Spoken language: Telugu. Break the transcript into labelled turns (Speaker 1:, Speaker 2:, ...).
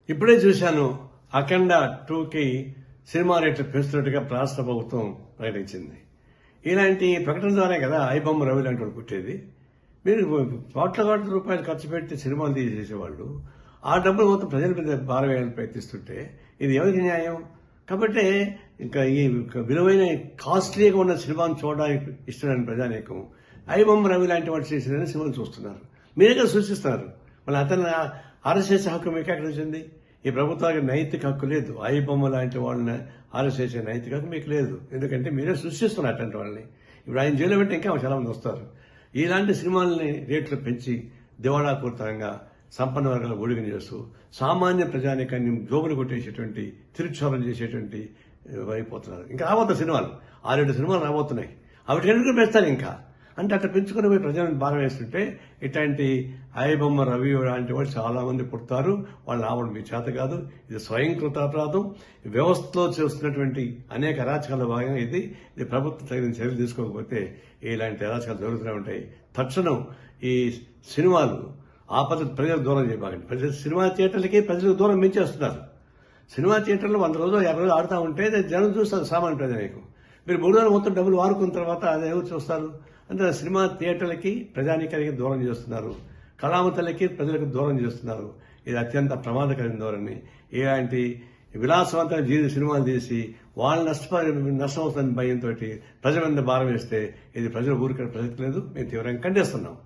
Speaker 1: ఇప్పుడే చూశాను అఖండ 2కి సినిమా రేట్లు పెంచుతున్నట్టుగా రాష్ట్ర ప్రభుత్వం ప్రకటించింది. ఇలాంటి ప్రకటన ద్వారా కదా ఐబొమ్మ రవి లాంటి వాళ్ళు పుట్టేది. మీరు కోట్ల రూపాయలు ఖర్చు పెట్టి సినిమాలు తీసేసేవాళ్ళు ఆ డబ్బులు మొత్తం ప్రజల మీద భారం వేయాలని ప్రయత్నిస్తుంటే ఇది ఎవరికి న్యాయం? కాబట్టి ఇంకా ఈ విలువైన కాస్ట్లీగా ఉన్న సినిమాను చూడడానికి ఇష్టమైన ప్రజానీకం ఐబొమ్మ రవి లాంటి వాడు చేసిన సినిమాలు చూస్తున్నారు. మీరే కదా సూచిస్తున్నారు. మళ్ళీ అతను అరెస్ట్ చేసే హక్కు మీకు ఎక్కడ వచ్చింది? ఈ ప్రభుత్వానికి నైతిక హక్కు లేదు. ఐబొమ్మ లాంటి వాళ్ళని అరెస్ట్ చేసే నైతిక హక్కు మీకు లేదు. ఎందుకంటే మీరే సృష్టిస్తున్నారు అటువంటి వాళ్ళని. ఇప్పుడు ఆయన జైలు పెట్టి ఇంకా చాలా మంది వస్తారు. ఇలాంటి సినిమాలని రేట్లు పెంచి దివాళాపూరితంగా సంపన్న వర్గాల ఊడిగని చేస్తూ సామాన్య ప్రజానికాన్ని జోబులు కొట్టేసేటువంటి తిరుక్షోభం చేసేటువంటి అయిపోతున్నారు. ఇంకా రాబోతున్న సినిమాలు 6-7 సినిమాలు రాబోతున్నాయి. అవి ఎందుకు పెంచుతారు ఇంకా అంటే అట్లా పెంచుకుని పోయి ప్రజలను భారం వేస్తుంటే ఇట్లాంటి ఐబొమ్మ రవి లాంటి వాళ్ళు చాలా మంది పుడతారు. వాళ్ళు రావడం మీ చేత కాదు. ఇది స్వయంకృత అపరాధం. వ్యవస్థలో చేస్తున్నటువంటి అనేక అరాచకాల భాగంగా ఇది ప్రభుత్వం తగిన చర్యలు తీసుకోకపోతే ఇలాంటి అరాచకాలు జరుగుతూనే ఉంటాయి. తక్షణం ఈ సినిమాలు ఆ పద్ధతి ప్రజలకు దూరం చేయబాకండి. సినిమా థియేటర్లకి ప్రజలకు దూరం పెంచేస్తున్నారు. సినిమా థియేటర్లు 100 రోజులు 50 రోజులు ఆడుతూ ఉంటే జనం చూస్తారు. సామాన్య ప్రజలకు మీరు 3 రోజులు మొత్తం డబ్బులు వారుకున్న తర్వాత అది ఎవరు చూస్తారు? అంటే సినిమా థియేటర్లకి ప్రజానీకానికి దూరం చేస్తున్నారు. కళామతలకి ప్రజలకు దూరం చేస్తున్నారు. ఇది అత్యంత ప్రమాదకరమైన ధోరణి. ఇలాంటి విలాసవంతమైన సినిమాలు తీసి వాళ్ళ నష్టం అవుతుందని భయంతో ప్రజల మీద భారం వేస్తే ఇది ప్రజలు ఊరికే ప్రసక్తి లేదు. మేము తీవ్రంగా ఖండిస్తున్నాం.